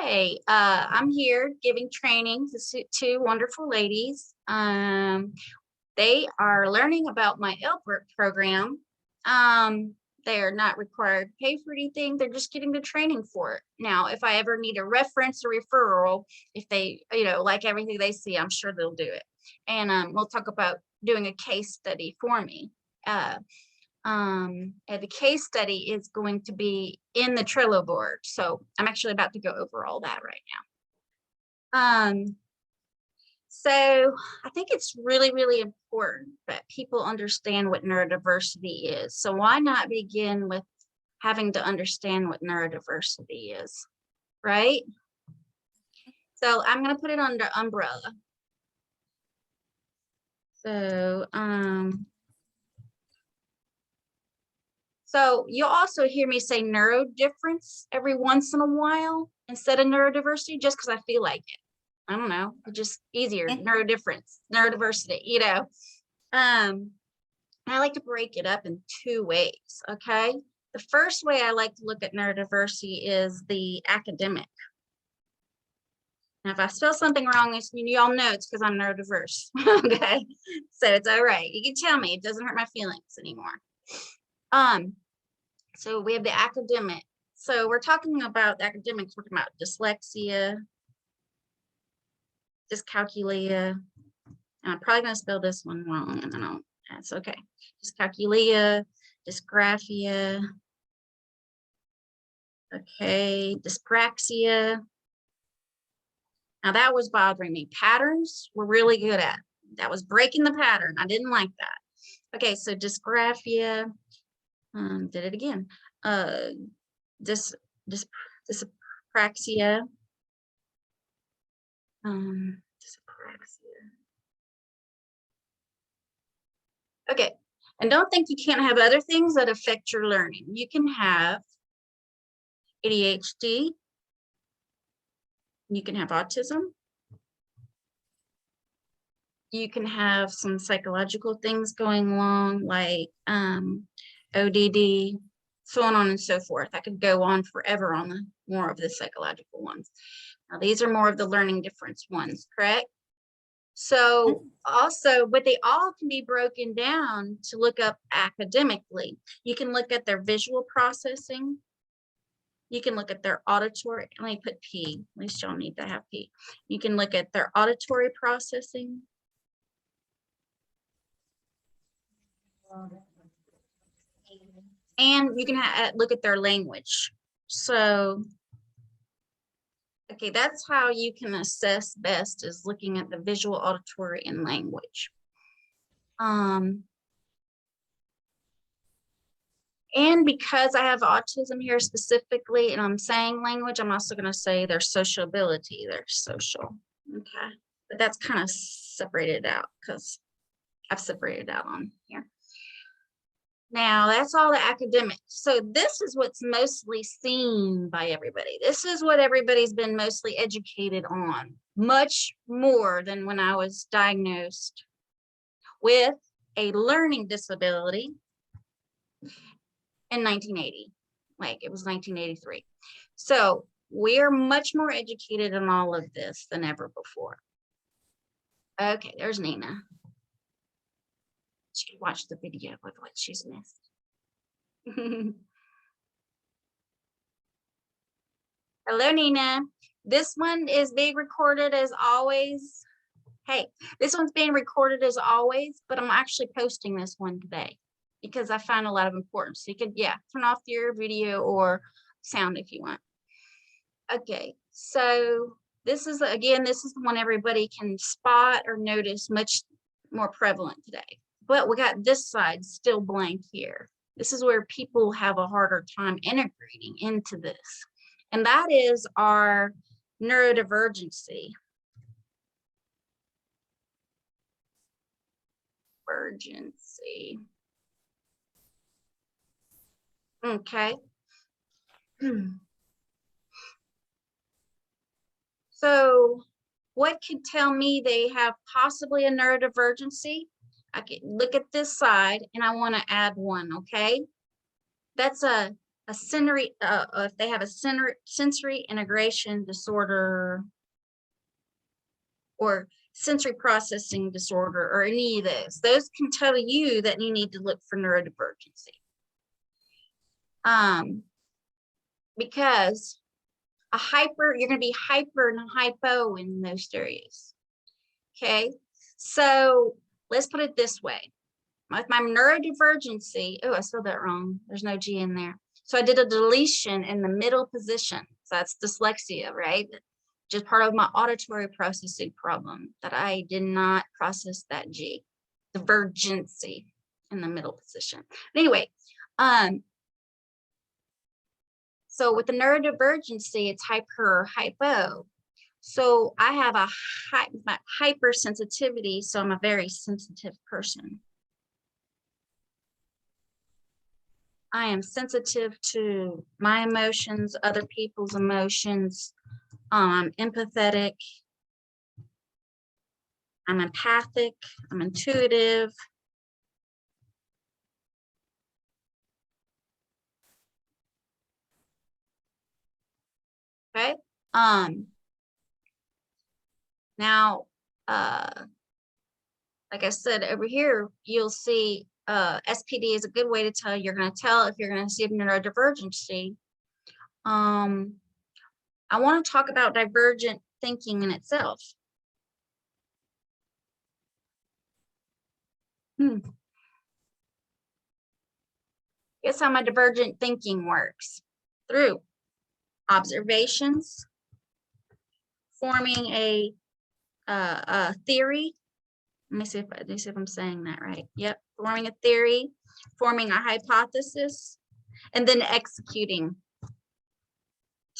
Hey, I'm here giving training to two wonderful ladies. They are learning about my LPERT program. They are not required to pay for anything. They're just getting the training for it. Now, if I ever need a reference or referral, if they, like everything they see, I'm sure they'll do it. And we'll talk about doing a case study for me. And the case study is going to be in the Trello board. So I'm actually about to go over all that right now. So I think it's really, really important that people understand what neurodiversity is. So why not begin with having to understand what neurodiversity is, right? So I'm going to put it under umbrella. So you'll also hear me say neurodifference every once in a while instead of neurodiversity, just because I feel like it. I don't know, it's just easier. Neurodifference, neurodiversity, I like to break it up in two ways, okay? The first way I like to look at neurodiversity is the academic. Now, if I spell something wrong, y'all know it's because I'm neurodiverse, okay? So it's all right. You can tell me, it doesn't hurt my feelings anymore. So we have the academic. So we're talking about the academics, we're talking about dyslexia, dyscalculia. I'm probably going to spell this one wrong, and I don't, that's okay. Dyscalculia, dysgraphia, okay, dyspraxia. Now that was bothering me. Patterns we're really good at. That was breaking the pattern. I didn't like that. Okay, so dysgraphia, did it again. Dyspraxia. Dyspraxia. Okay, and don't think you can't have other things that affect your learning. You can have ADHD. You can have autism. You can have some psychological things going along like ODD, so on and so forth. I could go on forever on the more of the psychological ones. Now these are more of the learning difference ones, correct? So also, but they all can be broken down to look up academically. You can look at their visual processing. You can look at their auditory, let me put P, at least y'all need to have P. You can look at their auditory processing. And you can look at their language. So, okay, that's how you can assess best, is looking at the visual, auditory, and language. And because I have autism here specifically, and I'm saying language, I'm also going to say their sociability, their social. Okay, but that's kind of separated out because I've separated out on here. Now that's all the academics. So this is what's mostly seen by everybody. This is what everybody's been mostly educated on, much more than when I was diagnosed with a learning disability in 1980, like it was 1983. So we're much more educated on all of this than ever before. Okay, there's Nina. She can watch the video with what she's missed. Hello, Nina. This one is being recorded as always. Hey, this one's being recorded as always, but I'm actually posting this one today because I found a lot of importance. So you could, turn off your video or sound if you want. Okay, so this is, again, this is the one everybody can spot or notice much more prevalent today. But we got this side still blank here. This is where people have a harder time integrating into this. And that is our neurodivergency. Okay. So what could tell me they have possibly a neurodivergency? I can look at this side and I want to add one, okay? That's a if they have a sensory integration disorder or sensory processing disorder or any of those can tell you that you need to look for neurodivergency. Because you're going to be hyper and hypo in those areas. Okay, so let's put it this way. With my neurodivergency, oh, I spelled that wrong. There's no G in there. So I did a deletion in the middle position. So that's dyslexia, right? Just part of my auditory processing problem that I did not process that G, divergency in the middle position. But anyway, so with the neurodivergency, it's hyper, hypo. So I have a hypersensitivity, so I'm a very sensitive person. I am sensitive to my emotions, other people's emotions. I'm empathetic. I'm empathic. I'm intuitive. Okay. Now, like I said, over here, you'll see SPD is a good way to tell. You're going to tell if you're going to see a neurodivergency. I want to talk about divergent thinking in itself. Guess how my divergent thinking works? Through observations, forming a theory. Let me see if I'm saying that right. Yep, forming a theory, forming a hypothesis, and then executing.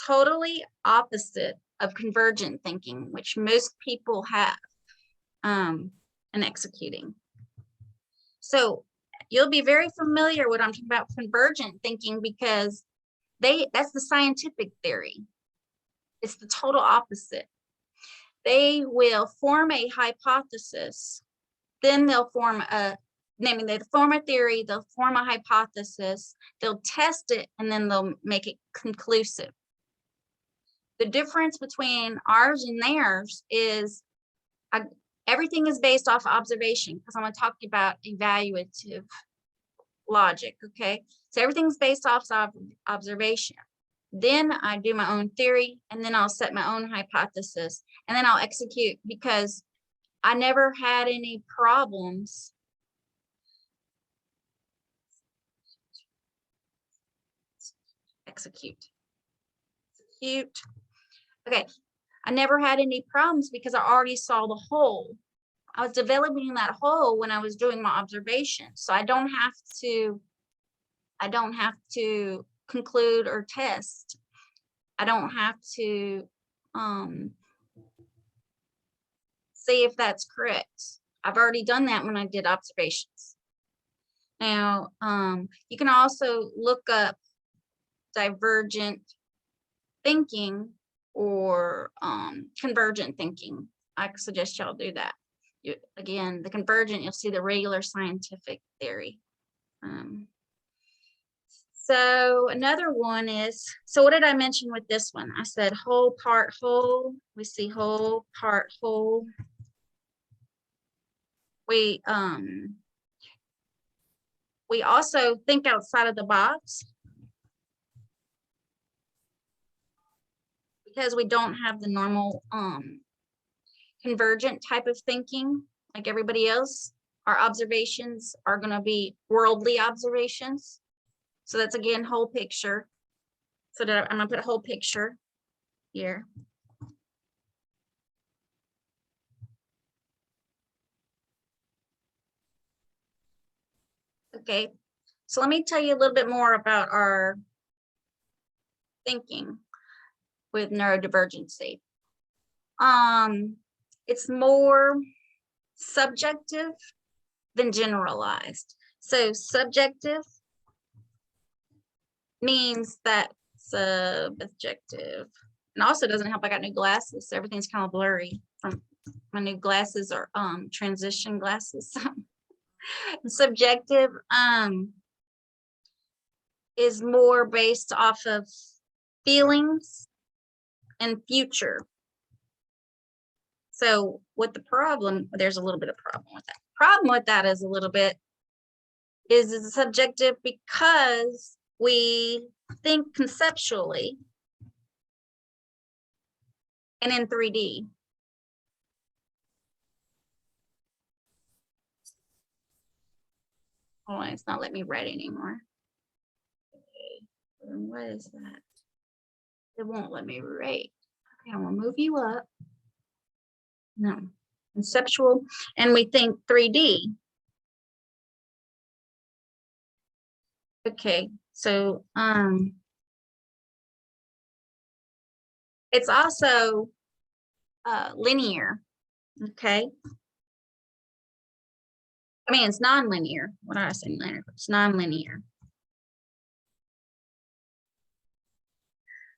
Totally opposite of convergent thinking, which most people have, and executing. So you'll be very familiar when I'm talking about convergent thinking because that's the scientific theory. It's the total opposite. They will form a hypothesis, then they'll form they form a theory, they'll form a hypothesis, they'll test it, and then they'll make it conclusive. The difference between ours and theirs is everything is based off observation, because I'm going to talk about evaluative logic, okay? So everything's based off observation. Then I do my own theory, and then I'll set my own hypothesis, and then I'll execute, because I never had any problems execute. Okay, I never had any problems because I already saw the whole. I was developing that whole when I was doing my observation. So I don't have to conclude or test. I don't have to see if that's correct. I've already done that when I did observations. Now, you can also look up divergent thinking or convergent thinking. I suggest y'all do that. Again, the convergent, you'll see the regular scientific theory. So another one is, so what did I mention with this one? I said whole, part, whole. We see whole, part, whole. We also think outside of the box because we don't have the normal convergent type of thinking like everybody else. Our observations are going to be worldly observations. So that's again whole picture. So that I'm going to put a whole picture here. Okay, so let me tell you a little bit more about our thinking with neurodivergency. It's more subjective than generalized. So subjective means that subjective, and also doesn't help I got new glasses, so everything's kind of blurry. From my new glasses are transition glasses. Subjective is more based off of feelings and future. So with the problem, there's a little bit of problem with that. Problem with that is a little bit is it's subjective because we think conceptually and in 3D. Oh, it's not letting me write anymore. Okay, what is that? It won't let me write. Okay, I'm gonna move you up. No, conceptual, and we think 3D. Okay, so it's also linear. Okay, I mean it's non-linear. What did I say? Linear. It's non-linear.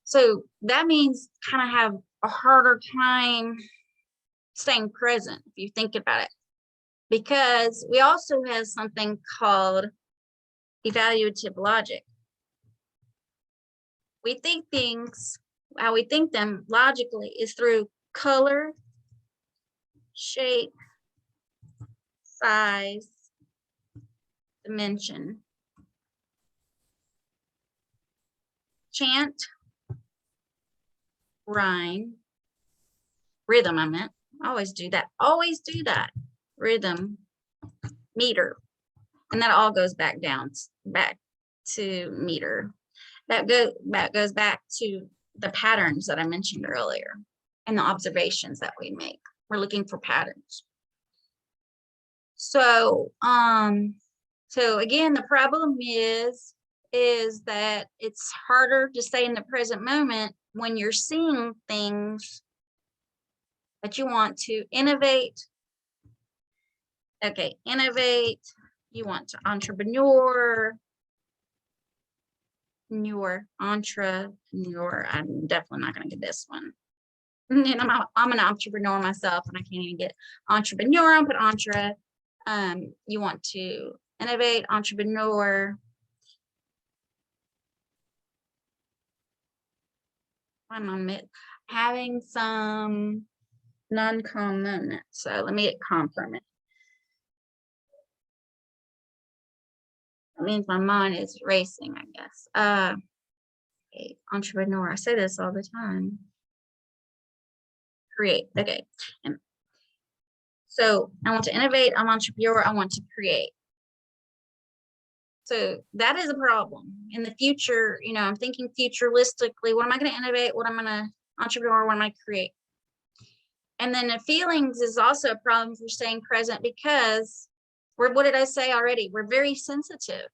So that means kind of have a harder time staying present if you think about it, because we also have something called evaluative logic. We think things, how we think them logically is through color, shape, size, dimension, chant, rhyme, rhythm, I meant. Always do that. Always do that. Rhythm, meter. And that all goes back down, back to meter. That goes back to the patterns that I mentioned earlier and the observations that we make. We're looking for patterns. So, so again, the problem is that it's harder to stay in the present moment when you're seeing things that you want to innovate. Okay, innovate. You want to entrepreneur. Entrepreneur. I'm definitely not going to get this one. And I'm an entrepreneur myself, and I can't even get entrepreneur. I'll put entre. You want to innovate, entrepreneur. I'm having some non-common. So let me get confirm it. That means my mind is racing, I guess. Okay, entrepreneur. I say this all the time. Create. Okay. And so I want to innovate. I'm entrepreneur. I want to create. So that is a problem in the future. You know, I'm thinking futuristically. What am I going to innovate? What am I going to entrepreneur? What am I going to create? And then the feelings is also a problem for staying present because what did I say already? We're very sensitive.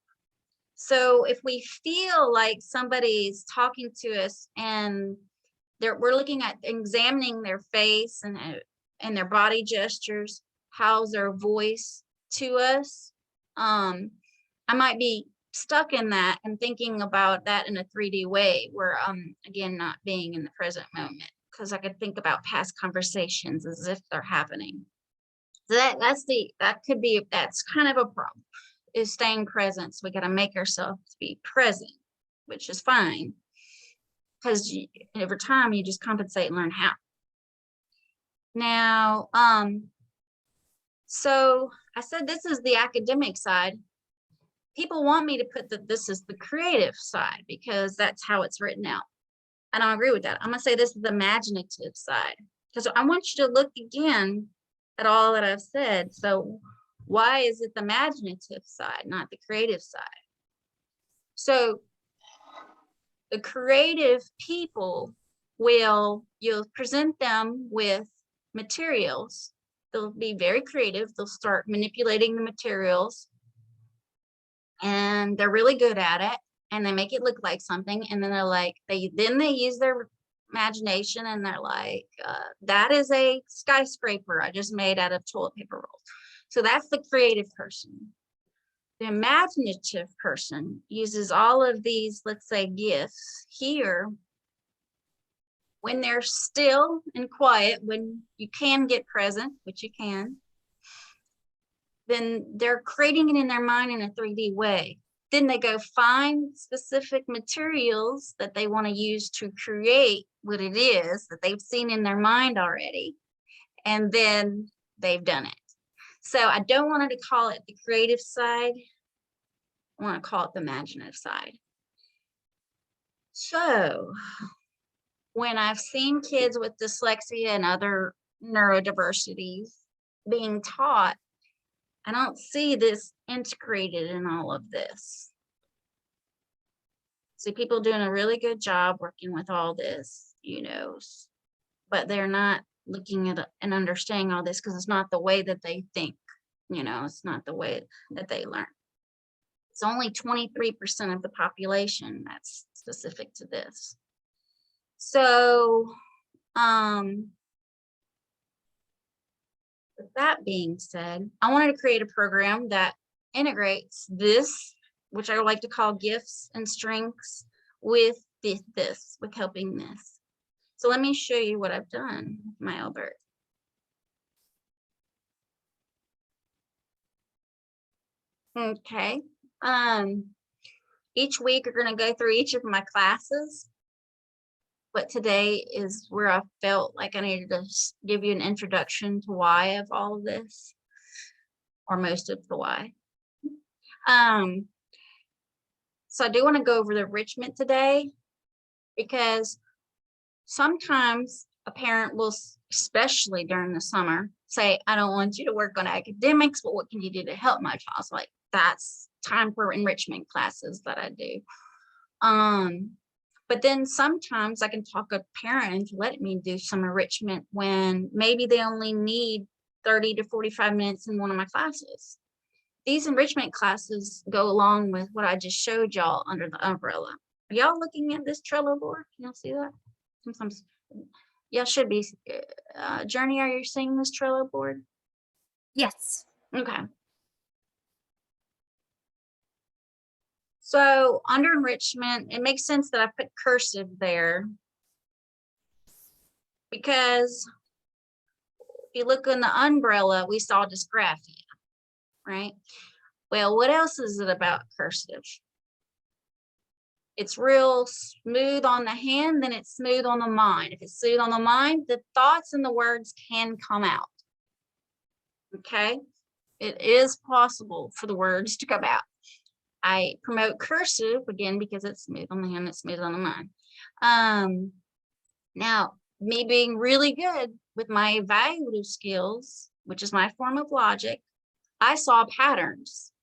So if we feel like somebody's talking to us and we're looking at examining their face and their body gestures, how's their voice to us, I might be stuck in that and thinking about that in a 3D way where again, not being in the present moment, because I could think about past conversations as if they're happening. So that's kind of a problem, is staying present. So we got to make ourselves be present, which is fine, because over time you just compensate and learn how. Now, so I said this is the academic side. People want me to put that this is the creative side because that's how it's written out. I don't agree with that. I'm gonna say this is the imaginative side, because I want you to look again at all that I've said. So why is it the imaginative side, not the creative side? So the creative people you'll present them with materials. They'll be very creative. They'll start manipulating the materials, and they're really good at it, and they make it look like something. And then they're like, they use their imagination, and they're like, that is a skyscraper I just made out of toilet paper rolls. So that's the creative person. The imaginative person uses all of these, let's say, gifts here when they're still and quiet, when you can get present, which you can, then they're creating it in their mind in a 3D way. Then they go find specific materials that they want to use to create what it is that they've seen in their mind already. And then they've done it. So I don't want to call it the creative side. I want to call it the imaginative side. So when I've seen kids with dyslexia and other neurodiversities being taught, I don't see this integrated in all of this. See people doing a really good job working with all this, you know, but they're not looking at and understanding all this because it's not the way that they think, you know, it's not the way that they learn. It's only 23% of the population that's specific to this. So, with that being said, I wanted to create a program that integrates this, which I like to call gifts and strengths, with this, with helping this. So let me show you what I've done with my Albert. Okay. Each week we're going to go through each of my classes. But today is where I felt like I needed to give you an introduction to why of all of this, or most of the why. So I do want to go over the enrichment today, because sometimes a parent will, especially during the summer, say, I don't want you to work on academics, but what can you do to help my child? So like, that's time for enrichment classes that I do. But then sometimes I can talk a parent into letting me do some enrichment when maybe they only need 30 to 45 minutes in one of my classes. These enrichment classes go along with what I just showed y'all under the umbrella. Are y'all looking at this Trello board? Can y'all see that? Sometimes y'all should be. Journey, are you seeing this Trello board? Yes. Okay. So under enrichment, it makes sense that I put cursive there, because if you look in the umbrella, we saw dysgraphia, right? Well, what else is it about cursive? It's real smooth on the hand, then it's smooth on the mind. If it's smooth on the mind, the thoughts and the words can come out. Okay? It is possible for the words to come out. I promote cursive again because it's smooth on the hand, it's smooth on the mind. Now, me being really good with my evaluative skills, which is my form of logic, I saw patterns.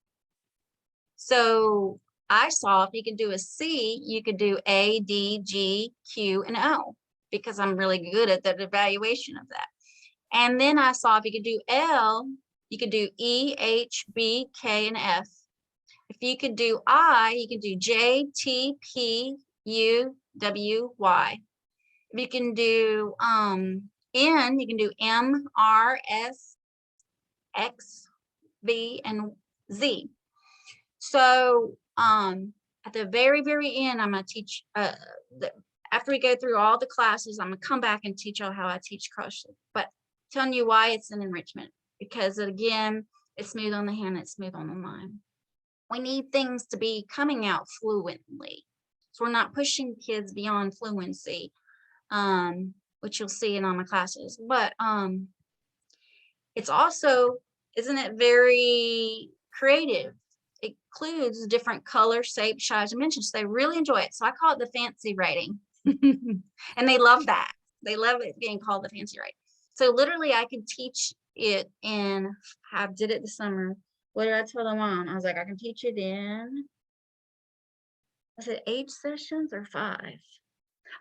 So I saw if you can do a C, you could do A, D, G, Q, and O, because I'm really good at the evaluation of that. And then I saw if you could do L, you could do E, H, B, K, and F. If you could do I, you can do J, T, P, U, W, Y. If you can do N, you can do M, R, S, X, V, and Z. So at the very, very end, I'm going to teach, after we go through all the classes, I'm going to come back and teach you how I teach cursive. But telling you why it's an enrichment, because again, it's smooth on the hand, it's smooth on the mind. We need things to be coming out fluently. So we're not pushing kids beyond fluency, which you'll see in all my classes. But it's also, isn't it very creative? It includes different colors, shapes, sizes, dimensions. They really enjoy it. So I call it the fancy writing. And they love that. They love it being called the fancy writing. So literally I could teach it in, I did it this summer. What did I tell them on? I was like, I can teach it in, was it 8 sessions or 5?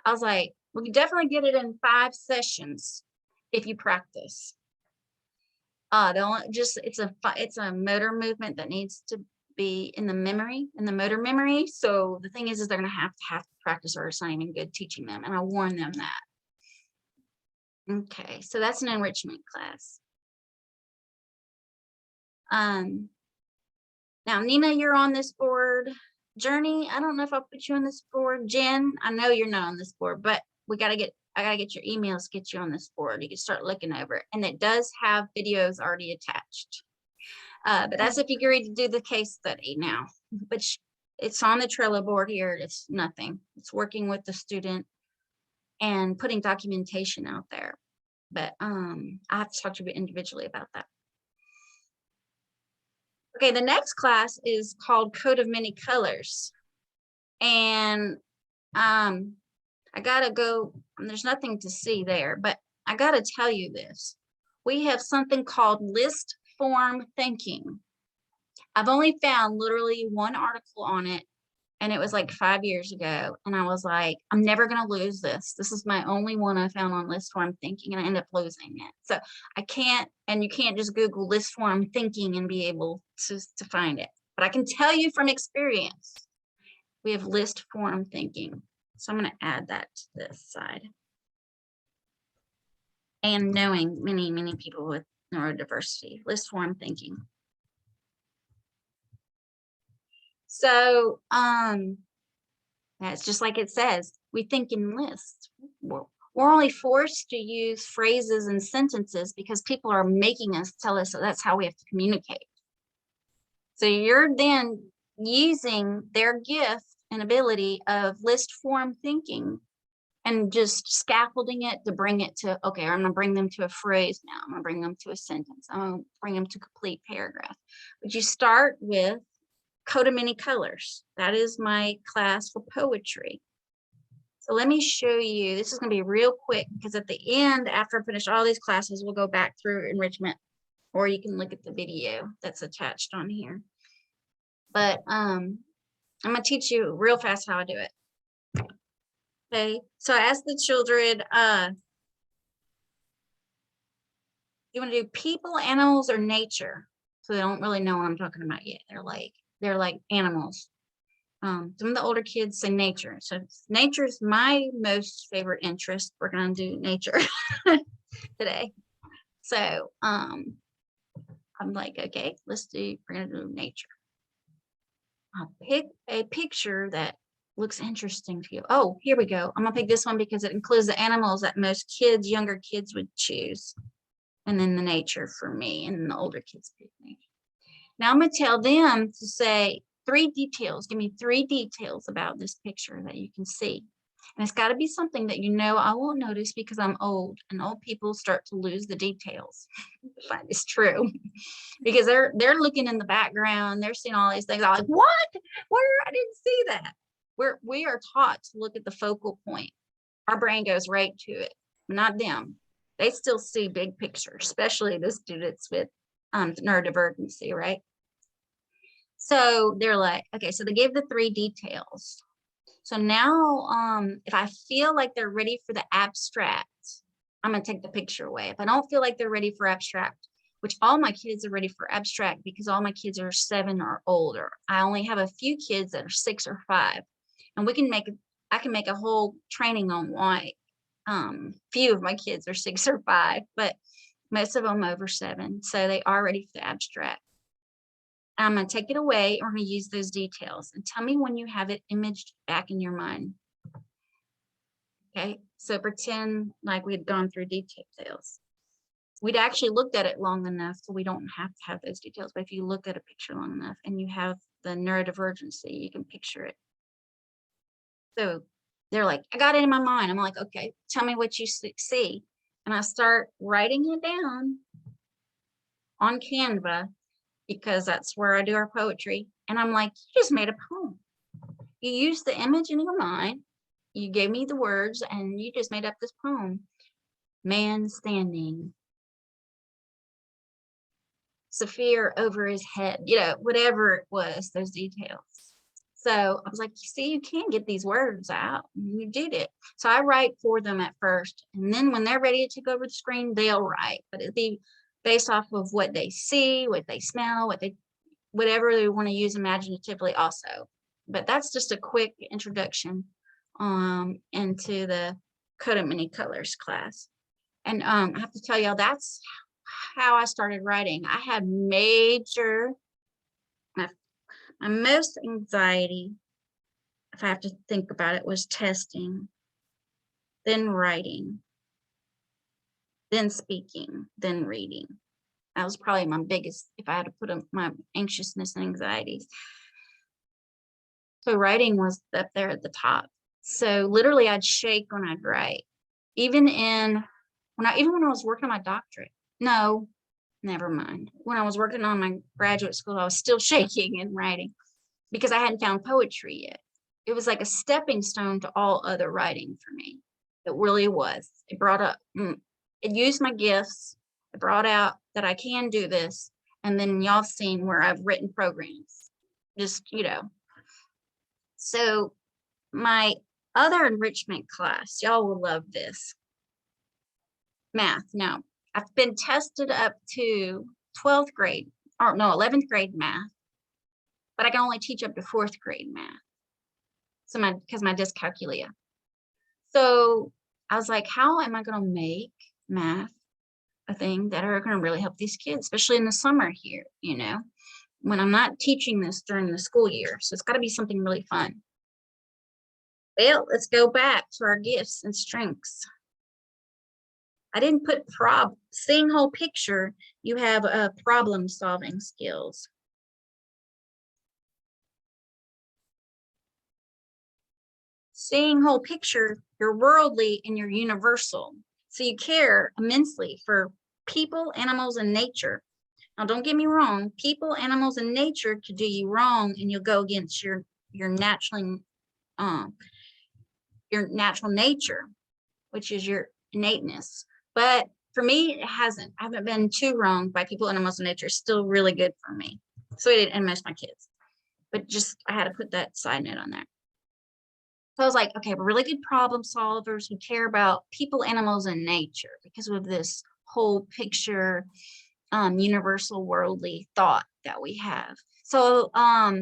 I was like, we can definitely get it in 5 sessions if you practice. It's a motor movement that needs to be in the memory, in the motor memory. So the thing is they're going to have to practice, or it's not even good teaching them. And I warn them that. Okay, so that's an enrichment class. Now, Nina, you're on this board. Journey, I don't know if I'll put you on this board. Jen, I know you're not on this board, but I gotta get your emails to get you on this board. You can start looking over it. And it does have videos already attached. But that's if you agree to do the case study now. But It's on the Trello board here. It's nothing. It's working with the student and putting documentation out there. But I have to talk to you individually about that. Okay, the next class is called Code of Many Colors. And I gotta go, there's nothing to see there, but I gotta tell you this. We have something called list form thinking. I've only found literally one article on it, and it was like 5 years ago. And I was like, I'm never gonna lose this. This is my only one I found on list form thinking, and I ended up losing it. So I can't, and you can't just Google list form thinking and be able to find it. But I can tell you from experience, we have list form thinking. So I'm gonna add that to this side. And knowing many, many people with neurodiversity, list form thinking. So that's just like it says, we think in lists. We're only forced to use phrases and sentences because people are making us tell us that that's how we have to communicate. So you're then using their gift and ability of list form thinking and just scaffolding it to bring it to, okay, I'm gonna bring them to a phrase now. I'm gonna bring them to a sentence. I'm gonna bring them to a complete paragraph. But you start with Code of Many Colors. That is my class for poetry. So let me show you, this is gonna be real quick because at the end, after I finish all these classes, we'll go back through enrichment, or you can look at the video that's attached on here. But I'm gonna teach you real fast how I do it. Okay, so I asked the children, you want to do people, animals, or nature? So they don't really know what I'm talking about yet. They're like animals. Some of the older kids say nature. So nature is my most favorite interest. We're gonna do nature today. So I'm like, okay, we're gonna do nature. I'll pick a picture that looks interesting to you. Oh, here we go. I'm gonna pick this one because it includes the animals that most kids, younger kids would choose. And then the nature for me, and the older kids pick nature. Now I'm gonna tell them to say 3 details. Give me 3 details about this picture that you can see. And it's gotta be something that you know I won't notice because I'm old, and old people start to lose the details. I find it's true. Because they're looking in the background, they're seeing all these things. I'm like, what? Where? I didn't see that. We are taught to look at the focal point. Our brain goes right to it, not them. They still see big picture, especially the students with neurodivergency, right? So they're like, okay, so they gave the 3 details. So now if I feel like they're ready for the abstract, I'm gonna take the picture away. If I don't feel like they're ready for abstract, which all my kids are ready for abstract because all my kids are 7 or older. I only have a few kids that are 6 or 5. And I can make a whole training on why few of my kids are 6 or 5, but most of them over 7. So they are ready for the abstract. I'm gonna take it away, or I'm gonna use those details and tell me when you have it imaged back in your mind. Okay, so pretend like we had gone through details. We'd actually looked at it long enough so we don't have to have those details. But if you look at a picture long enough and you have the neurodivergency, you can picture it. So they're like, I got it in my mind. I'm like, okay, tell me what you see. And I start writing it down on Canva because that's where I do our poetry. And I'm like, you just made a poem. You used the image in your mind. You gave me the words and you just made up this poem. Man standing. Sapphire over his head, whatever it was, those details. So I was like, you see, you can get these words out. And you did it. So I write for them at first. And then when they're ready to take over the screen, they'll write. But it'll be based off of what they see, what they smell, whatever they want to use imaginatively also. But that's just a quick introduction into the Code of Many Colors class. And I have to tell y'all, that's how I started writing. I had my most anxiety, if I have to think about it, was testing, then writing, then speaking, then reading. That was probably my biggest, if I had to put my anxiousness and anxieties. So writing was up there at the top. So literally I'd shake when I'd write. Even when I was working on my doctorate. No, never mind. When I was working on my graduate school, I was still shaking and writing because I hadn't found poetry yet. It was like a stepping stone to all other writing for me. It really was. It brought up, it used my gifts. It brought out that I can do this. And then y'all seen where I've written programs, just, So my other enrichment class, y'all will love this. Math. Now, I've been tested up to 12th grade, or no, 11th grade math, but I can only teach up to 4th grade math. So because my dyscalculia. So I was like, how am I going to make math a thing that are going to really help these kids, especially in the summer here, when I'm not teaching this during the school year. So it's got to be something really fun. Well, let's go back to our gifts and strengths. I didn't put seeing whole picture. You have problem solving skills. Seeing whole picture, you're worldly and you're universal. So you care immensely for people, animals, and nature. Now, don't get me wrong. People, animals, and nature could do you wrong, and you'll go against your natural nature, which is your innateness. But for me, it hasn't. I haven't been too wrong by people, animals, and nature. It's still really good for me. So it didn't, and most of my kids. But just, I had to put that side note on there. So I was like, okay, we're really good problem solvers who care about people, animals, and nature because of this whole picture, universal worldly thought that we have. So I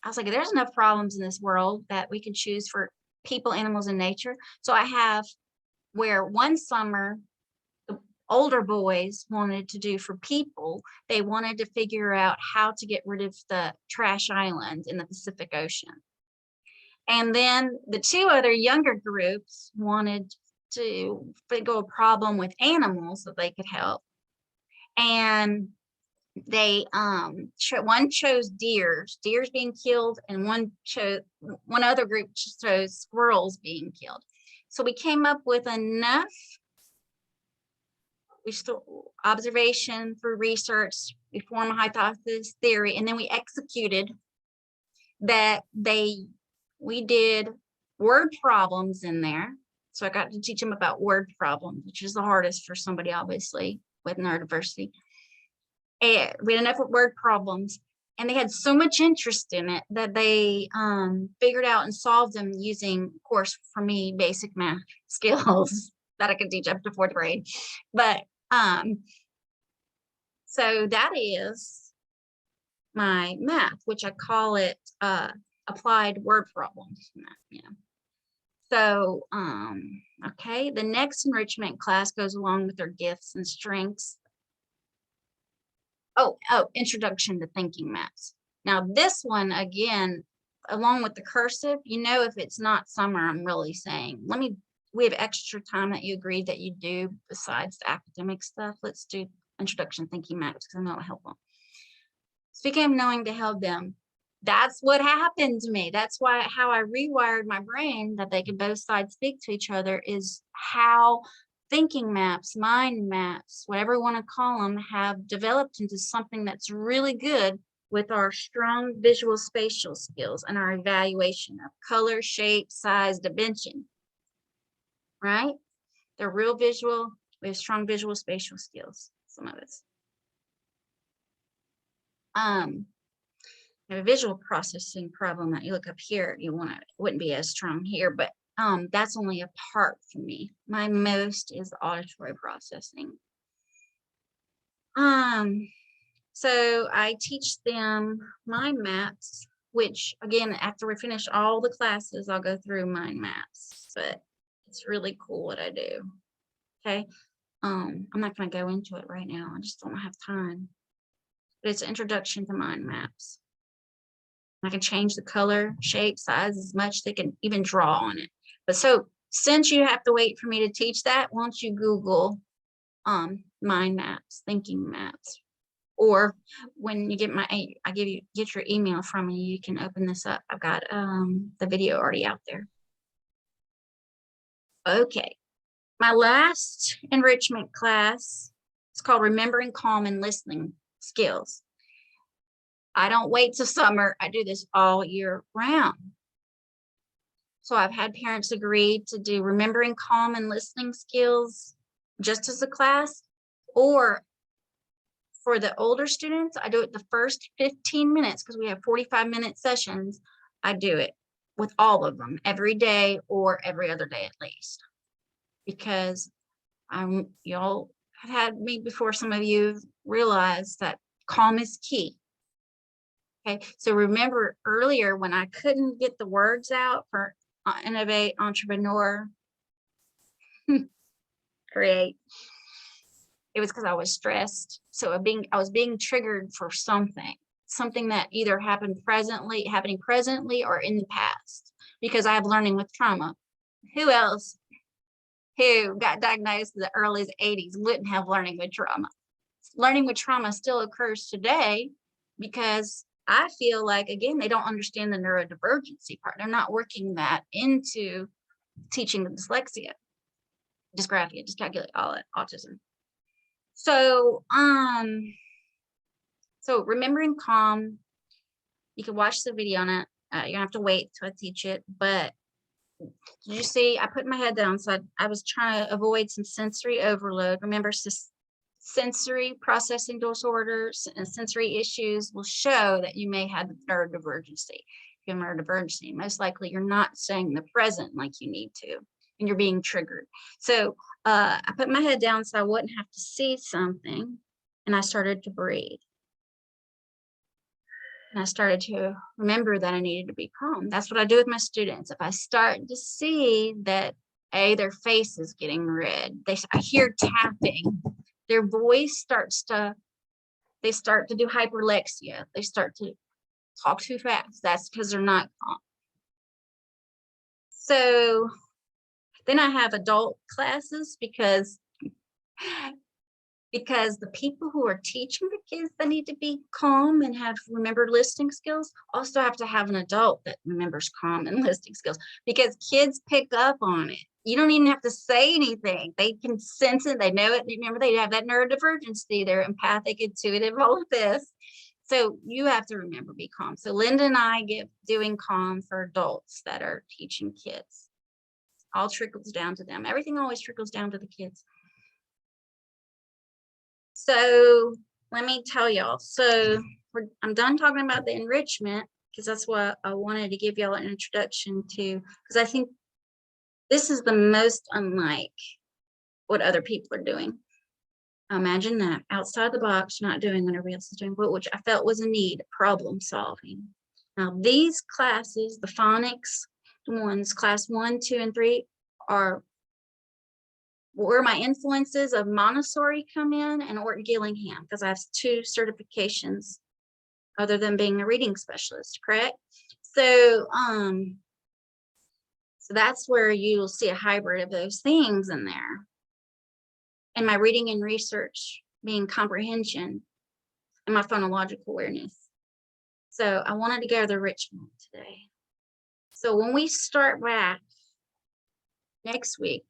was like, there's enough problems in this world that we can choose for people, animals, and nature. So I have where one summer, the older boys wanted to do for people, they wanted to figure out how to get rid of the trash island in the Pacific Ocean. And then the two other younger groups wanted to figure a problem with animals that they could help. And they one chose deers being killed, and one other group chose squirrels being killed. So we came up with enough observation through research, we formed a hypothesis theory, and then we executed that. We did word problems in there. So I got to teach them about word problems, which is the hardest for somebody, obviously, with neurodiversity. And we had enough word problems, and they had so much interest in it that they figured out and solved them using, of course, for me, basic math skills that I could teach up to 4th grade. But so that is my math, which I call it applied word problems. So, okay, the next enrichment class goes along with their gifts and strengths. Oh, introduction to thinking maps. Now this one, again, along with the cursive, if it's not summer, I'm really saying, we have extra time that you agreed that you do besides the academic stuff. Let's do introduction to thinking maps because I know it'll help them. Speaking of knowing to help them, that's what happened to me. That's how I rewired my brain that they could both sides speak to each other, is how thinking maps, mind maps, whatever you want to call them, have developed into something that's really good with our strong visual spatial skills and our evaluation of color, shape, size, dimension, right? They're real visual. We have strong visual spatial skills, some of us. A visual processing problem that you look up here, it wouldn't be as strong here, but that's only a part for me. My most is auditory processing. So I teach them mind maps, which again, after we finish all the classes, I'll go through mind maps, but it's really cool what I do. Okay. I'm not going to go into it right now. I just don't have time. But it's an introduction to mind maps. I can change the color, shape, size as much. They can even draw on it. But so since you have to wait for me to teach that, why don't you Google mind maps, thinking maps, or when you get get your email from me, you can open this up. I've got the video already out there. Okay, my last enrichment class is called Remembering Calm and Listening Skills. I don't wait till summer. I do this all year round. So I've had parents agree to do Remembering Calm and Listening Skills just as a class, or for the older students, I do it the first 15 minutes because we have 45-minute sessions. I do it with all of them every day or every other day at least, because y'all have had me before. Some of you realize that calm is key. Okay, so remember earlier when I couldn't get the words out for innovate, entrepreneur, create, it was because I was stressed. So I was being triggered for something that either happening presently or in the past, because I have learning with trauma. Who else who got diagnosed in the early 80s wouldn't have learning with trauma? Learning with trauma still occurs today, because I feel like, again, they don't understand the neurodivergency part. They're not working that into teaching the dyslexia, dysgraphia, dyscalculia, all that, autism. So, so remembering calm, you can watch the video on it. You don't have to wait till I teach it, but did you see, I put my head down, so I was trying to avoid some sensory overload. Remember, sensory processing disorders and sensory issues will show that you may have neurodivergency. If you have neurodivergency, most likely you're not staying the present like you need to, and you're being triggered. So I put my head down so I wouldn't have to see something, and I started to breathe. And I started to remember that I needed to be calm. That's what I do with my students. If I start to see that, their face is getting red, I hear tapping, their voice they start to do hyperlexia, they start to talk too fast, that's because they're not calm. So then I have adult classes, because the people who are teaching the kids that need to be calm and have remembered listening skills also have to have an adult that remembers calm and listening skills, because kids pick up on it. You don't even have to say anything. They can sense it. They know it. Remember, they have that neurodivergency. They're empathic, intuitive, all of this. So you have to remember, be calm. So Linda and I doing calm for adults that are teaching kids. All trickles down to them. Everything always trickles down to the kids. So let me tell y'all. So I'm done talking about the enrichment, because that's what I wanted to give y'all an introduction to, because I think this is the most unlike what other people are doing. Imagine that, outside the box, not doing what everybody else is doing, but which I felt was a need, problem solving. Now these classes, the phonics ones, class 1, 2, and 3, are where my influences of Montessori come in, and Orton Gillingham, because I have 2 certifications other than being a reading specialist, correct? So so that's where you'll see a hybrid of those things in there. And my reading and research being comprehension and my phonological awareness. So I wanted to go to the Richmond today. So when we start back next week,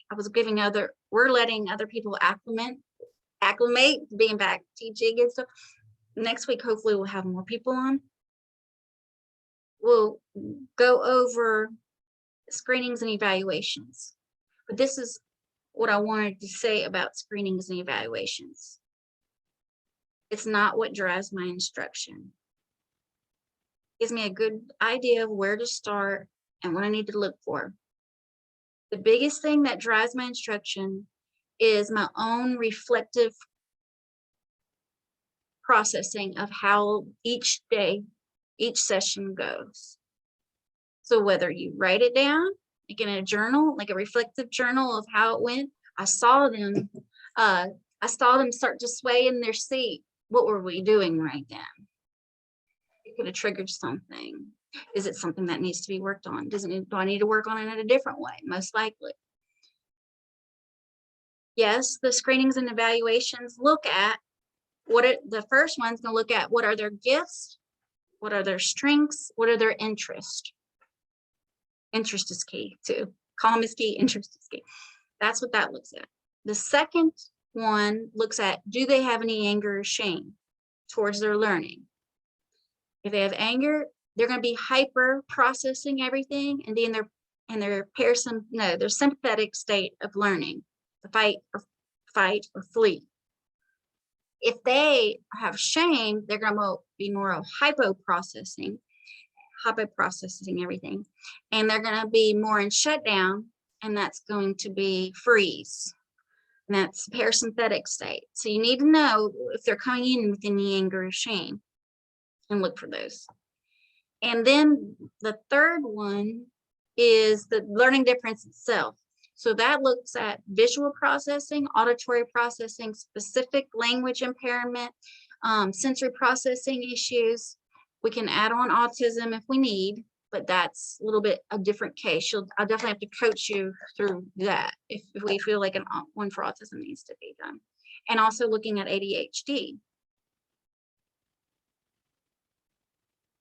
we're letting other people acclimate to being back teaching and stuff. Next week, hopefully we'll have more people on. We'll go over screenings and evaluations. But this is what I wanted to say about screenings and evaluations. It's not what drives my instruction. It gives me a good idea of where to start and what I need to look for. The biggest thing that drives my instruction is my own reflective processing of how each day, each session goes. So whether you write it down, like in a journal, like a reflective journal of how it went, I saw them start to sway in their seat. What were we doing right then? It could have triggered something. Is it something that needs to be worked on? Do I need to work on it in a different way? Most likely. Yes, the screenings and evaluations look at The first one's going to look at what are their gifts, what are their strengths, what are their interests. Interest is key too. Calm is key, interest is key. That's what that looks at. The second one looks at, do they have any anger or shame towards their learning? If they have anger, they're going to be hyper processing everything, and then their sympathetic state of learning, the fight or flee. If they have shame, they're going to be more of hypo processing everything, and they're going to be more in shutdown, and that's going to be freeze, and that's parasympathetic state. So you need to know if they're coming in with any anger or shame, and look for those. And then the third one is the learning difference itself. So that looks at visual processing, auditory processing, specific language impairment, sensory processing issues. We can add on autism if we need, but that's a little bit a different case. I'll definitely have to coach you through that if we feel like one for autism needs to be done. And also looking at ADHD.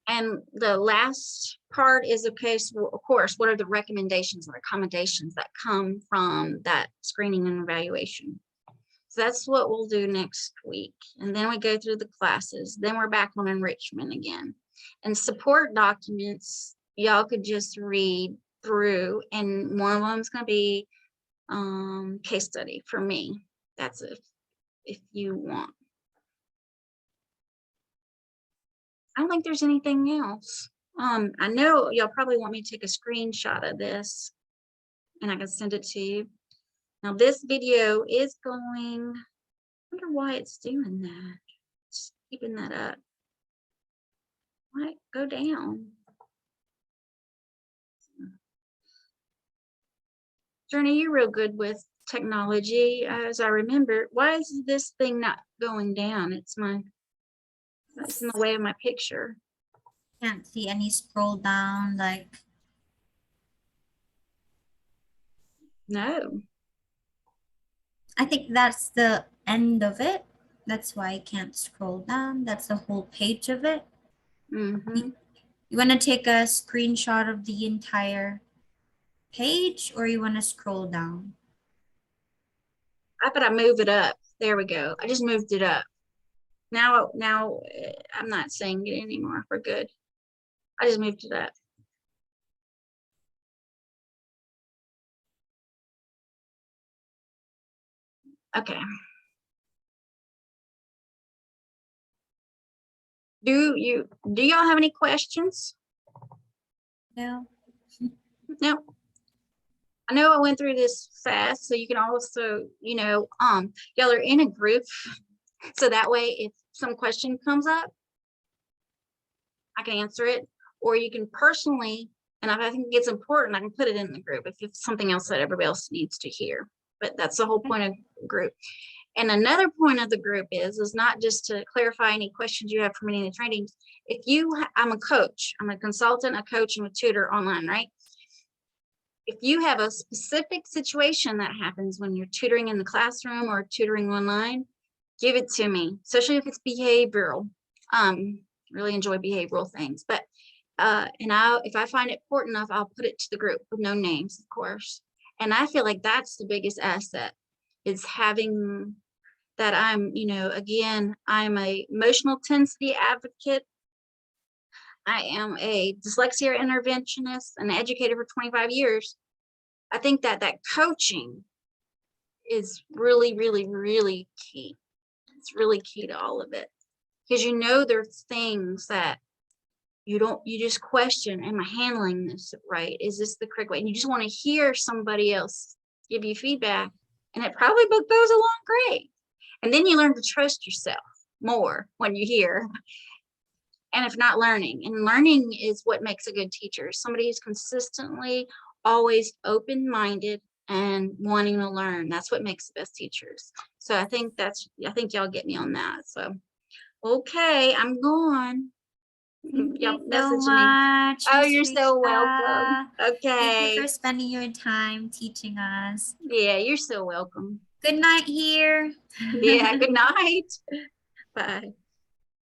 And the last part is, okay, so of course, what are the recommendations or accommodations that come from that screening and evaluation? So that's what we'll do next week. And then we go through the classes. Then we're back on enrichment again. And support documents, y'all could just read through, and one of them is going to be case study for me. That's if you want. I don't think there's anything else. I know y'all probably want me to take a screenshot of this and I can send it to you. Now this video is going, I wonder why it's doing that. Just keeping that up. Why go down? Journey, you're real good with technology, as I remember. Why is this thing not going down? It's in the way of my picture. Can't see any scroll down, like. No. I think that's the end of it. That's why I can't scroll down. That's the whole page of it. Mm-hmm. You want to take a screenshot of the entire page, or you want to scroll down? I thought I move it up. There we go. I just moved it up. Now I'm not saying it anymore. We're good. I just moved it up. Okay. Do y'all have any questions? No. No. I know I went through this fast, so you can also, y'all are in a group, so that way if some question comes up, I can answer it, or you can personally, and if I think it's important, I can put it in the group if it's something else that everybody else needs to hear. But that's the whole point of the group. And another point of the group is not just to clarify any questions you have from any of the trainings. I'm a coach, I'm a consultant, a coach, and a tutor online, right? If you have a specific situation that happens when you're tutoring in the classroom or tutoring online, give it to me, especially if it's behavioral. Really enjoy behavioral things, but if I find it important enough, I'll put it to the group with no names, of course. And I feel like that's the biggest asset, is having that. Again, I'm a emotional intensity advocate. I am a dyslexia interventionist and educator for 25 years. I think that coaching is really, really, really key. It's really key to all of it, because there's things that you just question, am I handling this right? Is this the correct way? And you just want to hear somebody else give you feedback, and it probably goes along great. And then you learn to trust yourself more when you hear. And if not, learning. And learning is what makes a good teacher. Somebody who's consistently always open-minded and wanting to learn. That's what makes the best teachers. So I think y'all get me on that. So, okay, I'm gone. Thank you so much. Oh, you're so welcome. Okay. Thank you for spending your time teaching us. Yeah, you're so welcome. Good night here. Yeah, good night. Bye.